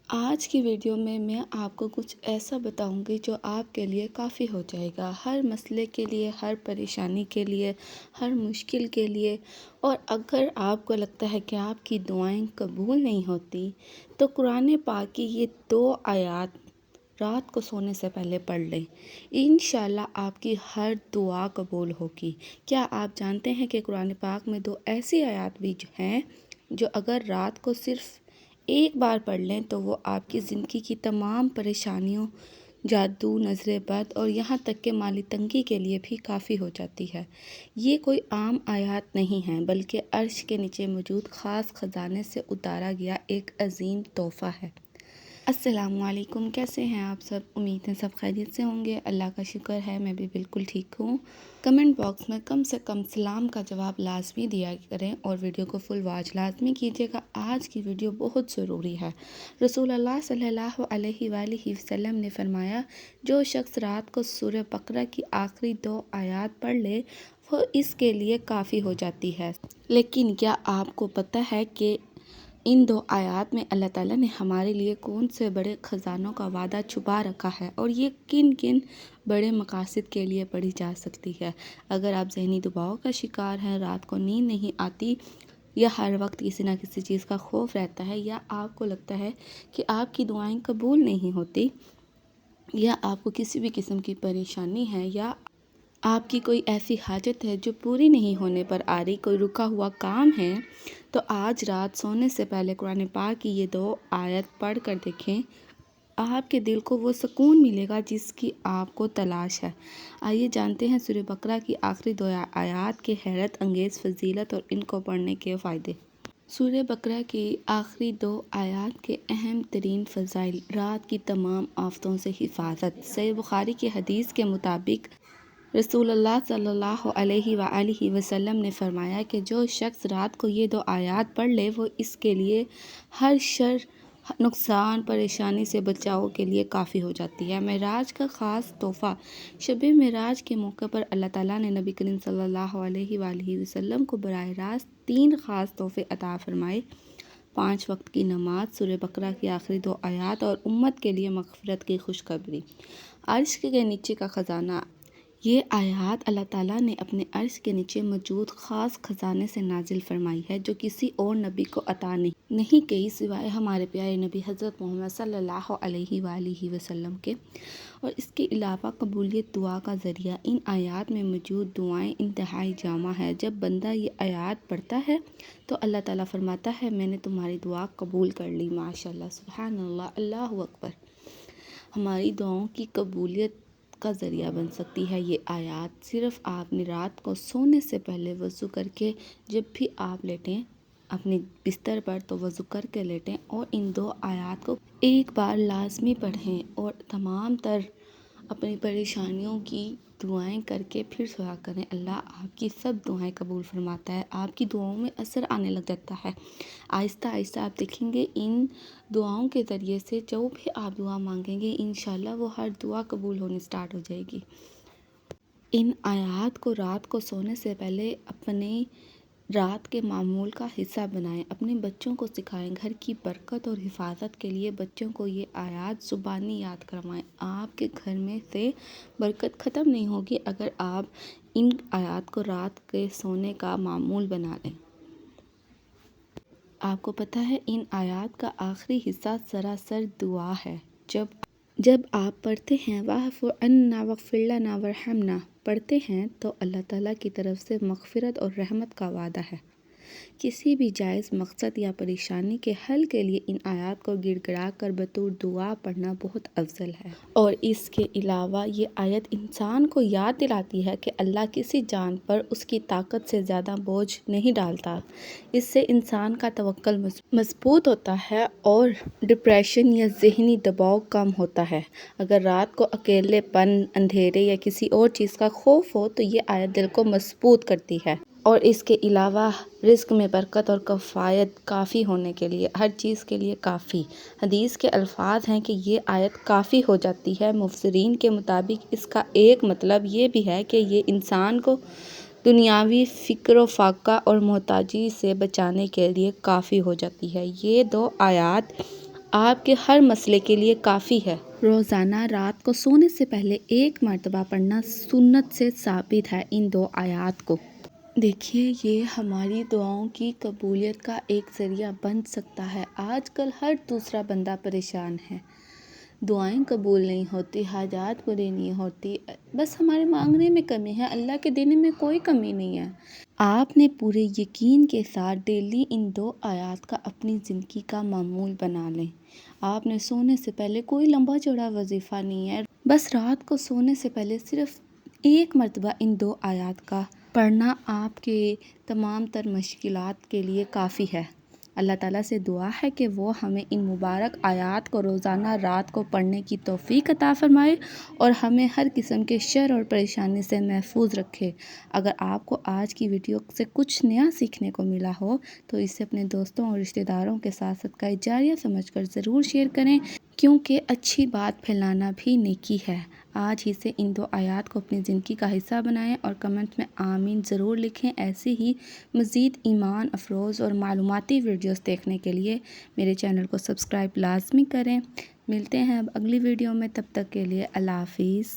آج کی ویڈیو میں آپ کو کچھ ایسا بتاؤں گی جو آپ کے لیے کافی ہو جائے گا، ہر مسئلے کے لیے، ہر پریشانی کے لیے، ہر مشکل کے لیے۔ اور اگر آپ کو لگتا ہے کہ آپ کی دعائیں قبول نہیں ہوتی تو قرآن پاک کی یہ 2 آیات رات کو سونے سے پہلے پڑھ لیں، انشاءاللہ آپ کی ہر دعا قبول ہوگی۔ کیا آپ جانتے ہیں کہ قرآن پاک میں 2 ایسی آیات بھی ہیں جو اگر رات کو صرف ایک بار پڑھ لیں تو وہ آپ کی زندگی کی تمام پریشانیوں، جادو، نظر بد اور یہاں تک کہ مالی تنگی کے لیے بھی کافی ہو جاتی ہے۔ یہ کوئی عام آیات نہیں ہیں بلکہ عرش کے نیچے موجود خاص خزانے سے اتارا گیا ایک عظیم تحفہ ہے۔ السلام علیکم، کیسے ہیں آپ سب؟ امید ہے سب خیریت سے ہوں گے۔ اللہ کا شکر ہے میں بھی بالکل ٹھیک ہوں۔ کمنٹ باکس میں کم سے کم سلام کا جواب لازمی دیا کریں اور ویڈیو کو فل واچ لازمی کیجیے گا۔ آج کی ویڈیو بہت ضروری ہے۔ رسول اللہ صلی اللہ علیہ وآلہ وسلم نے فرمایا، جو شخص رات کو سورہ بقرہ کی آخری 2 آیات پڑھ لے وہ اس کے لیے کافی ہو جاتی ہے۔ لیکن کیا آپ کو پتہ ہے کہ ان 2 آیات میں اللہ تعالیٰ نے ہمارے لیے کون سے بڑے خزانوں کا وعدہ چھپا رکھا ہے اور یہ کن کن بڑے مقاصد کے لیے پڑھی جا سکتی ہے؟ اگر آپ ذہنی دباؤ کا شکار ہیں، رات کو نیند نہیں آتی یا ہر وقت کسی نہ کسی چیز کا خوف رہتا ہے، یا آپ کو لگتا ہے کہ آپ کی دعائیں قبول نہیں ہوتی، یا آپ کو کسی بھی قسم کی پریشانی ہے، یا آپ کی کوئی ایسی حاجت ہے جو پوری نہیں ہونے پر آ رہی، کوئی رکا ہوا کام ہے، تو آج رات سونے سے پہلے قرآن پاک کی یہ 2 آیت پڑھ کر دیکھیں۔ آپ کے دل کو وہ سکون ملے گا جس کی آپ کو تلاش ہے۔ آئیے جانتے ہیں سورہ بقرہ کی آخری 2 آیات کے حیرت انگیز فضیلت اور ان کو پڑھنے کے فائدے۔ سورہ بقرہ کی آخری 2 آیات کے اہم ترین فضائل: رات کی تمام آفتوں سے حفاظت۔ صحیح بخاری کی حدیث کے مطابق رسول اللہ صلی اللہ علیہ وآلہ وسلم نے فرمایا کہ جو شخص رات کو یہ 2 آیات پڑھ لے وہ اس کے لیے ہر شر، نقصان، پریشانی سے بچاؤ کے لیے کافی ہو جاتی ہے۔ معراج کا خاص تحفہ: شب معراج کے موقع پر اللہ تعالیٰ نے نبی کریم صلی اللہ علیہ وآلہ وسلم کو براہ راست 3 خاص تحفے عطا فرمائے: 5 وقت کی نماز، سورہ بقرہ کی آخری 2 آیات اور امت کے لیے مغفرت کی خوشخبری۔ عرش کے نیچے کا خزانہ: یہ آیات اللہ تعالیٰ نے اپنے عرش کے نیچے موجود خاص خزانے سے نازل فرمائی ہے جو کسی اور نبی کو عطا نہیں کی سوائے ہمارے پیارے نبی حضرت محمد صلی اللہ علیہ وآلہ وسلم کے۔ اور اس کے علاوہ قبولیت دعا کا ذریعہ: ان آیات میں موجود دعائیں انتہائی جامع ہیں۔ جب بندہ یہ آیات پڑھتا ہے تو اللہ تعالیٰ فرماتا ہے میں نے تمہاری دعا قبول کر لی۔ ماشاءاللہ، سبحان اللہ، اللہ اکبر۔ ہماری دعاؤں کی قبولیت کا ذریعہ بن سکتی ہے یہ آیات۔ صرف آپ نے رات کو سونے سے پہلے وضو کر کے، جب بھی آپ لیٹیں اپنے بستر پر تو وضو کر کے لیٹیں اور ان 2 آیات کو ایک بار لازمی پڑھیں اور تمام تر اپنی پریشانیوں کی دعائیں کر کے پھر سویا کریں۔ اللہ آپ کی سب دعائیں قبول فرماتا ہے، آپ کی دعاؤں میں اثر آنے لگ جاتا ہے۔ آہستہ آہستہ آپ دیکھیں گے ان دعاؤں کے ذریعے سے جو بھی آپ دعا مانگیں گے انشاءاللہ وہ ہر دعا قبول ہونی سٹارٹ ہو جائے گی۔ ان آیات کو رات کو سونے سے پہلے اپنے رات کے معمول کا حصہ بنائیں، اپنے بچوں کو سکھائیں۔ گھر کی برکت اور حفاظت کے لیے بچوں کو یہ آیات زبانی یاد کروائیں۔ آپ کے گھر میں سے برکت ختم نہیں ہوگی اگر آپ ان آیات کو رات کے سونے کا معمول بنا لیں۔ آپ کو پتہ ہے ان آیات کا آخری حصہ سراسر دعا ہے۔ جب آپ پڑھتے ہیں وَاعْفُ عَنَّا وَاغْفِرْ لَنَا وَارْحَمْنَا پڑھتے ہیں تو اللہ تعالیٰ کی طرف سے مغفرت اور رحمت کا وعدہ ہے۔ کسی بھی جائز مقصد یا پریشانی کے حل کے لیے ان آیات کو گڑ گڑا کر بطور دعا پڑھنا بہت افضل ہے۔ اور اس کے علاوہ یہ آیت انسان کو یاد دلاتی ہے کہ اللہ کسی جان پر اس کی طاقت سے زیادہ بوجھ نہیں ڈالتا۔ اس سے انسان کا توکل مضبوط ہوتا ہے اور ڈپریشن یا ذہنی دباؤ کم ہوتا ہے۔ اگر رات کو اکیلے پن، اندھیرے یا کسی اور چیز کا خوف ہو تو یہ آیت دل کو مضبوط کرتی ہے۔ اور اس کے علاوہ رزق میں برکت اور کفایت، کافی ہونے کے لیے، ہر چیز کے لیے کافی۔ حدیث کے الفاظ ہیں کہ یہ آیت کافی ہو جاتی ہے۔ مفسرین کے مطابق اس کا ایک مطلب یہ بھی ہے کہ یہ انسان کو دنیاوی فقر و فاقہ اور محتاجی سے بچانے کے لیے کافی ہو جاتی ہے۔ یہ 2 آیات آپ کے ہر مسئلے کے لیے کافی ہے۔ روزانہ رات کو سونے سے پہلے 1 مرتبہ پڑھنا سنت سے ثابت ہے۔ ان 2 آیات کو دیکھیے، یہ ہماری دعاؤں کی قبولیت کا ایک ذریعہ بن سکتا ہے۔ آج کل ہر دوسرا بندہ پریشان ہے، دعائیں قبول نہیں ہوتی، حاجات پوری نہیں ہوتی، بس ہمارے مانگنے میں کمی ہے، اللہ کے دینے میں کوئی کمی نہیں ہے۔ آپ نے پورے یقین کے ساتھ ڈیلی ان 2 آیات کا اپنی زندگی کا معمول بنا لیں۔ آپ نے سونے سے پہلے کوئی لمبا چوڑا وظیفہ نہیں ہے، بس رات کو سونے سے پہلے صرف 1 مرتبہ ان 2 آیات کا پڑھنا آپ کے تمام تر مشکلات کے لیے کافی ہے۔ اللہ تعالیٰ سے دعا ہے کہ وہ ہمیں ان مبارک آیات کو روزانہ رات کو پڑھنے کی توفیق عطا فرمائے اور ہمیں ہر قسم کے شر اور پریشانی سے محفوظ رکھے۔ اگر آپ کو آج کی ویڈیو سے کچھ نیا سیکھنے کو ملا ہو تو اسے اپنے دوستوں اور رشتہ داروں کے ساتھ صدقہ جاریہ سمجھ کر ضرور شیئر کریں، کیونکہ اچھی بات پھیلانا بھی نیکی ہے۔ آج ہی سے ان 2 آیات کو اپنی زندگی کا حصہ بنائیں اور کمنٹ میں آمین ضرور لکھیں۔ ایسی ہی مزید ایمان افروز اور معلوماتی ویڈیوز دیکھنے کے لیے میرے چینل کو سبسکرائب لازمی کریں۔ ملتے ہیں اب اگلی ویڈیو میں، تب تک کے لیے اللہ حافظ۔